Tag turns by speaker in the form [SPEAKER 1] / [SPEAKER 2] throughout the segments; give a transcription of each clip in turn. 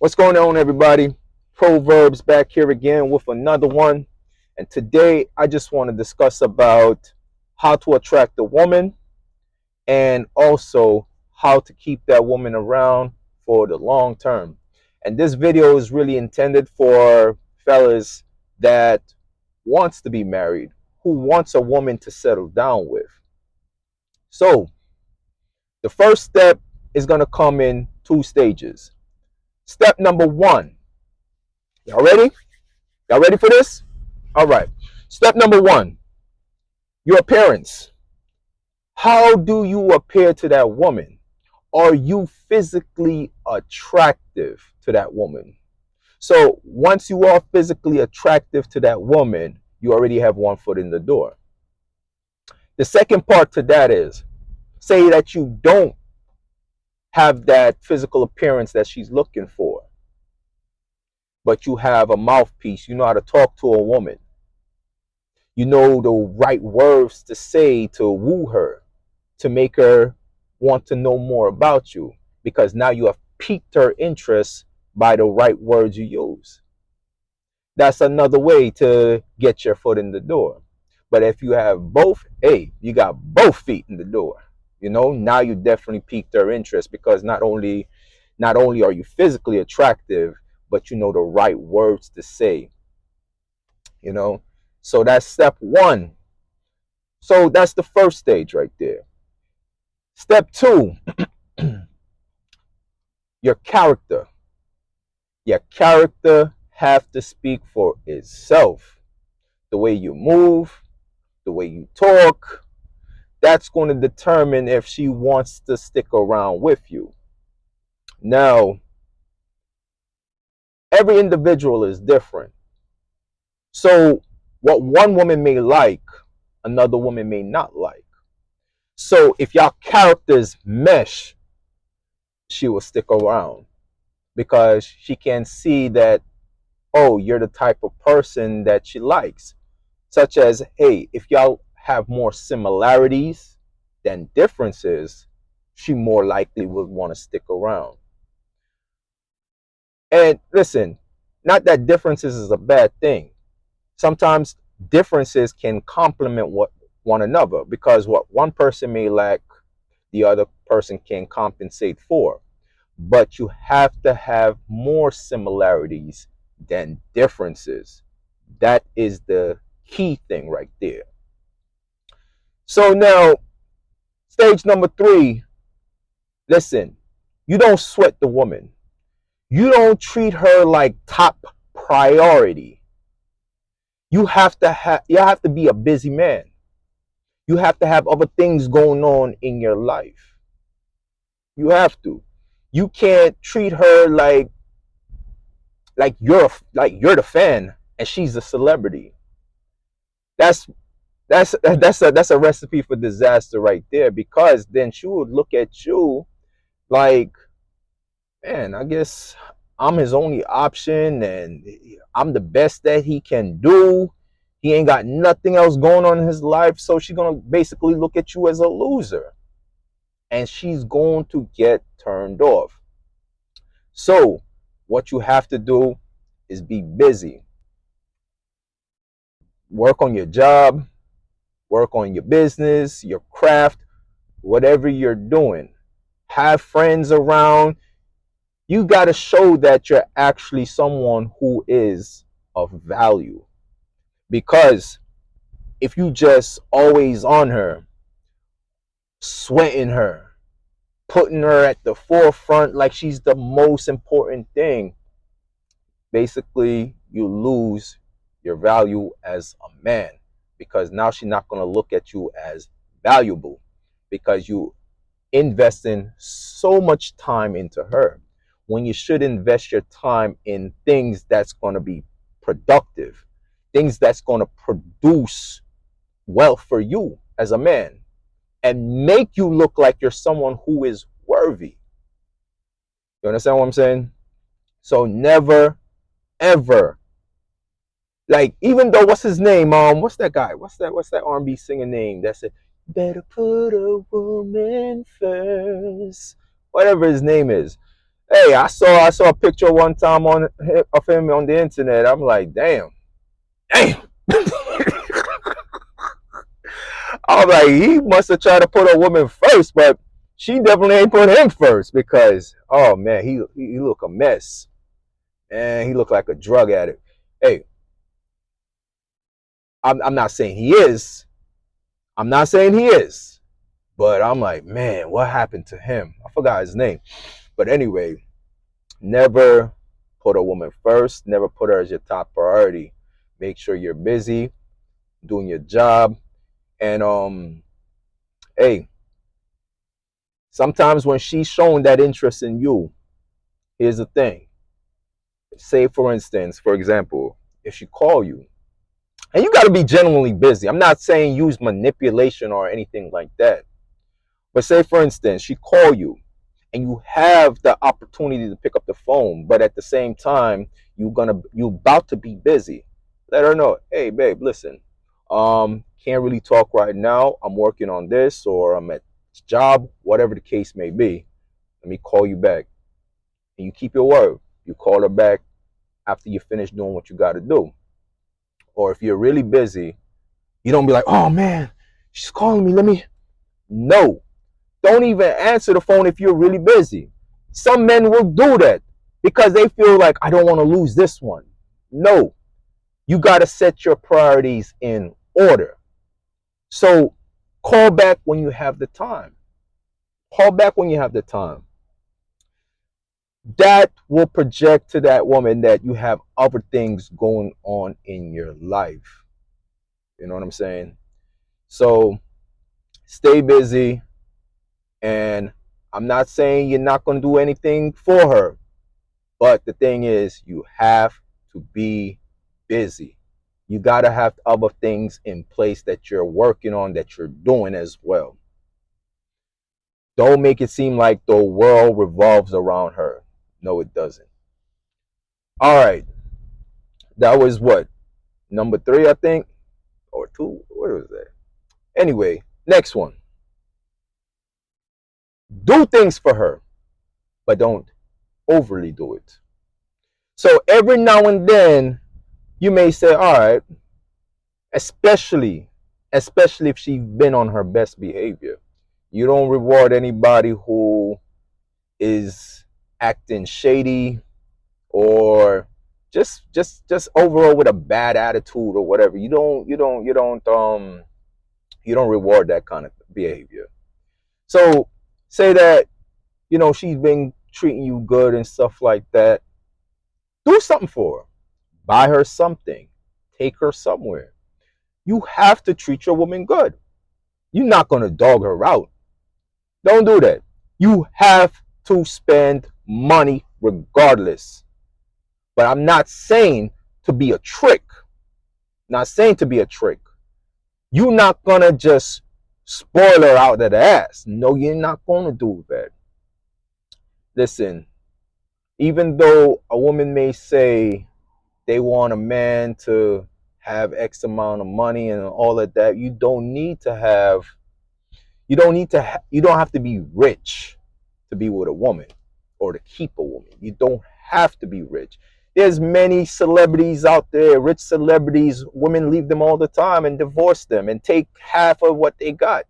[SPEAKER 1] What's going on, everybody? Pro-Verbs back here again with another one. And today I just want to discuss about how to attract a woman and also how to keep that woman around for the long term. And this video is really intended for fellas that wants to be married, who wants a woman to settle down with. So the first step is going to come in two stages. Step number one. Y'all ready? Y'all ready for this? All right. Step number one, your appearance. How do you appear to that woman? Are you physically attractive to that woman? So once you are physically attractive to that woman, you already have one foot in the door. The second part to that is, say that you don't have that physical appearance that she's looking for, but you have a mouthpiece. You know how to talk to a woman. You know the right words to say to woo her, to make her want to know more about you, because now you have piqued her interest by the right words you use. That's another way to get your foot in the door. But if you have both, hey, you got both feet in the door. Now you definitely piqued her interest, because not only are you physically attractive, but you know the right words to say. So that's step one. So that's the first stage right there. Step two, your character. Your character have to speak for itself. The way you move, the way you talk, that's going to determine if she wants to stick around with you. Now, every individual is different. So what one woman may like, another woman may not like. So if y'all characters mesh, she will stick around, because she can see that, oh, you're the type of person that she likes. Such as, hey, if y'all have more similarities than differences, she more likely would want to stick around. And listen, not that differences is a bad thing. Sometimes differences can complement one another, because what one person may lack, the other person can compensate for. But you have to have more similarities than differences. That is the key thing right there. So now, stage number three, listen, you don't sweat the woman. You don't treat her like top priority. You have to be a busy man. You have to have other things going on in your life. You have to. You can't treat her like you're the fan and she's a celebrity. That's that's a recipe for disaster right there, because then she would look at you like, man, I guess I'm his only option and I'm the best that he can do. He ain't got nothing else going on in his life, so she's gonna basically look at you as a loser, and she's going to get turned off. So what you have to do is be busy. Work on your job, work on your business, your craft, whatever you're doing. Have friends around. You got to show that you're actually someone who is of value. Because if you just always on her, sweating her, putting her at the forefront like she's the most important thing, basically you lose your value as a man, because now she's not going to look at you as valuable, because you investing so much time into her, when you should invest your time in things that's going to be productive, things that's going to produce wealth for you as a man, and make you look like you're someone who is worthy. You understand what I'm saying? So never, ever, like, even though, what's his name? What's that guy? What's that R&B singer name? That's it. Better put a woman first. Whatever his name is. Hey, I saw a picture one time of him on the internet. I'm like, damn, damn. I was like, he must have tried to put a woman first, but she definitely ain't put him first because, oh man, he look a mess, and he looked like a drug addict. Hey, I'm not saying he is. I'm not saying he is, but I'm like, man, what happened to him? I forgot his name, but anyway, never put a woman first. Never put her as your top priority. Make sure you're busy doing your job, and hey, sometimes when she's showing that interest in you, here's the thing. Say, for instance, for example, if she call you, and you got to be genuinely busy. I'm not saying use manipulation or anything like that. But say, for instance, she call you and you have the opportunity to pick up the phone, but at the same time, you about to be busy. Let her know, hey babe, listen, can't really talk right now. I'm working on this or I'm at job, whatever the case may be. Let me call you back. And you keep your word. You call her back after you finish doing what you got to do. Or if you're really busy, you don't be like, oh man, she's calling me. Let me. No, don't even answer the phone if you're really busy. Some men will do that because they feel like, I don't want to lose this one. No, you got to set your priorities in order. So call back when you have the time. Call back when you have the time. That will project to that woman that you have other things going on in your life. You know what I'm saying? So stay busy. And I'm not saying you're not going to do anything for her. But the thing is, you have to be busy. You got to have other things in place that you're working on, that you're doing as well. Don't make it seem like the world revolves around her. No, it doesn't. All right. That was what? Number 3, I think? Or 2? What was that? Anyway, next one. Do things for her, but don't overly do it. So every now and then, you may say, all right, especially if she's been on her best behavior. You don't reward anybody who is acting shady or just overall with a bad attitude or whatever. You don't reward that kind of behavior. So say that, she's been treating you good and stuff like that. Do something for her. Buy her something. Take her somewhere. You have to treat your woman good. You're not going to dog her out. Don't do that. You have to spend money regardless. But I'm not saying to be a trick. Not saying to be a trick. You're not going to just spoil her out of the ass. No, you're not going to do that. Listen, even though a woman may say they want a man to have X amount of money and all of that, you don't have to be rich to be with a woman or to keep a woman. You don't have to be rich. There's many celebrities out there, rich celebrities, women leave them all the time and divorce them and take half of what they got.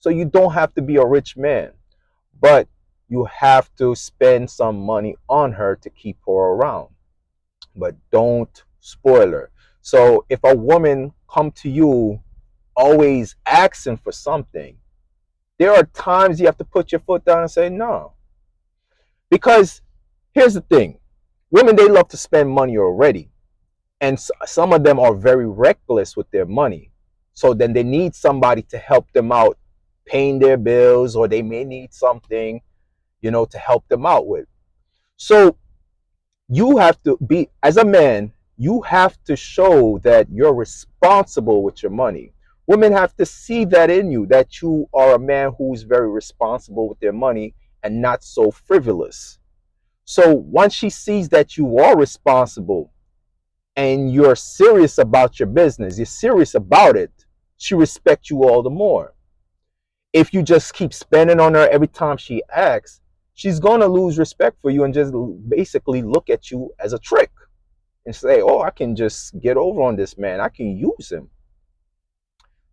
[SPEAKER 1] So you don't have to be a rich man, but you have to spend some money on her to keep her around. But don't spoil her. So if a woman come to you always asking for something, there are times you have to put your foot down and say no. Because here's the thing. Women, they love to spend money already. And some of them are very reckless with their money. So then they need somebody to help them out paying their bills, or they may need something, to help them out with. So you have to be, as a man, you have to show that you're responsible with your money. Women have to see that in you, that you are a man who's very responsible with their money and not so frivolous. So once she sees that you are responsible and you're serious about your business, you're serious about it, she respects you all the more. If you just keep spending on her every time she asks, she's going to lose respect for you and just basically look at you as a trick and say, oh, I can just get over on this man. I can use him.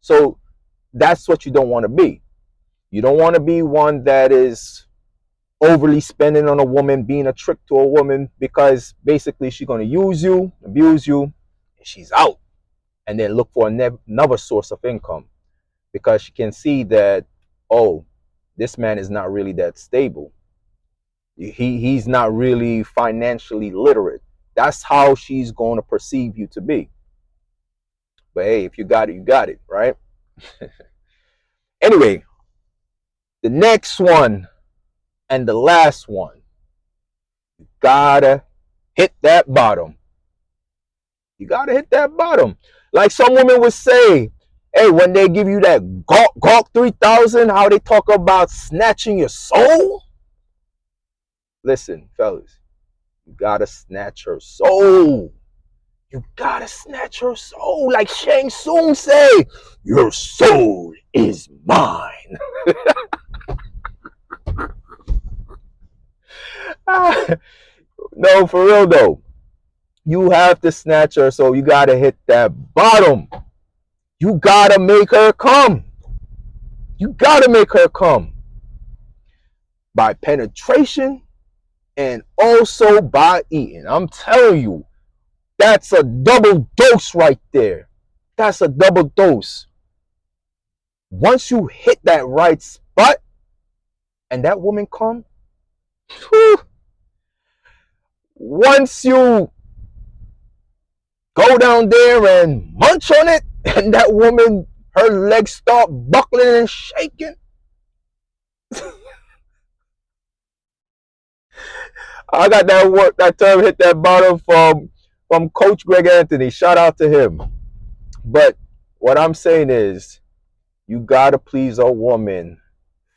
[SPEAKER 1] So that's what you don't want to be. You don't want to be one that is overly spending on a woman, being a trick to a woman, because basically she's going to use you, abuse you, and she's out. And then look for another source of income because she can see that, oh, this man is not really that stable. He's not really financially literate. That's how she's going to perceive you to be. But hey, if you got it, you got it, right? Anyway, the next one and the last one, you gotta hit that bottom. You gotta hit that bottom. Like some women would say, hey, when they give you that gawk 3000, how they talk about snatching your soul. Listen, fellas, you gotta snatch her soul. You gotta snatch her soul. Like Shang Tsung say, your soul is mine. No, for real though. You have to snatch her, so you gotta hit that bottom. You gotta make her come. You gotta make her come. By penetration and also by eating. I'm telling you, that's a double dose right there. That's a double dose. Once you hit that right spot and that woman come, whew, once you go down there and munch on it and that woman, her legs start buckling and shaking, I got that term hit that bottom from Coach Greg Anthony. Shout out to him. But what I'm saying is, you gotta please a woman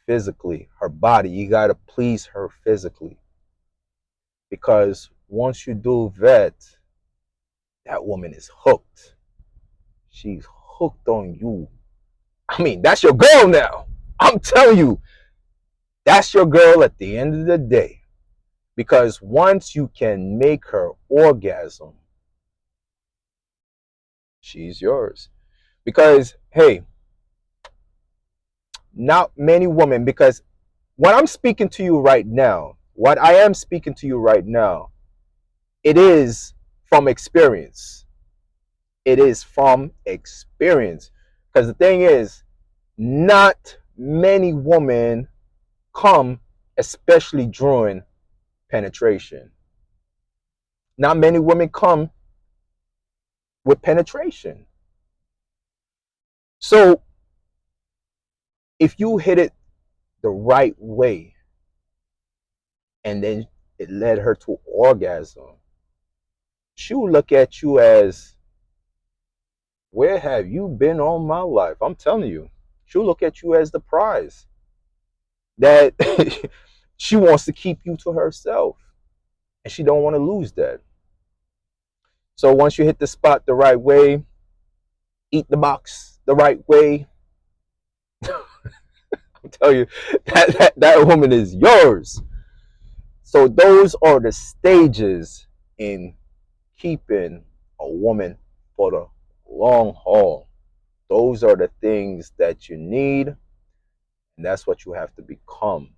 [SPEAKER 1] physically, her body. You gotta please her physically, because once you do that, that woman is hooked. She's hooked on you. I mean, that's your girl now. I'm telling you, that's your girl at the end of the day. Because once you can make her orgasm, she's yours. Because, hey, not many women, because what I'm speaking to you right now, what I am speaking to you right now, it is from experience. It is from experience. Because the thing is, not many women come, especially during penetration. Not many women come with penetration. So if you hit it the right way and then it led her to orgasm, she'll look at you as, where have you been all my life? I'm telling you, she'll look at you as the prize that she wants to keep you to herself, and she don't want to lose that. So once you hit the spot the right way, eat the box the right way, I'll tell you, that woman is yours. So those are the stages in keeping a woman for the long haul. Those are the things that you need, and that's what you have to become.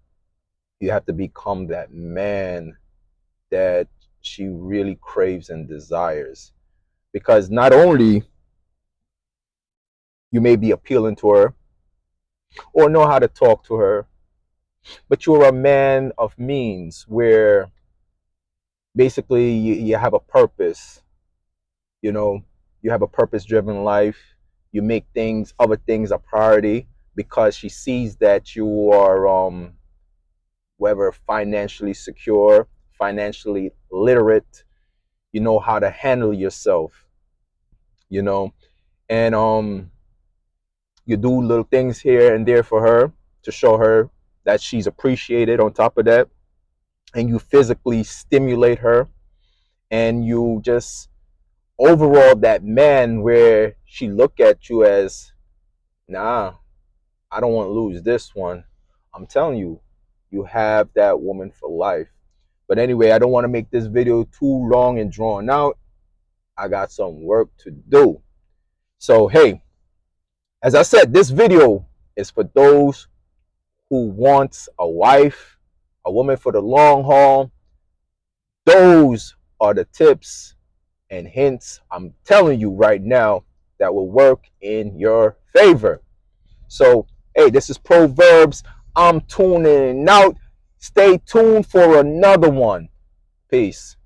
[SPEAKER 1] You have to become that man that she really craves and desires. Because not only you may be appealing to her or know how to talk to her, but you're a man of means where basically you have a purpose. You know, you have a purpose-driven life. You make other things a priority because she sees that you are whether financially secure, financially literate, you know how to handle yourself, you know, and you do little things here and there for her to show her that she's appreciated. On top of that, and you physically stimulate her, and you just overall that man where she look at you as, nah, I don't want to lose this one. I'm telling you, you have that woman for life. But anyway, I don't want to make this video too long and drawn out. I got some work to do. So, hey, as I said, this video is for those who wants a wife, a woman for the long haul. Those are the tips and hints I'm telling you right now that will work in your favor. So, hey, this is Pro-Verbs. I'm tuning out. Stay tuned for another one. Peace.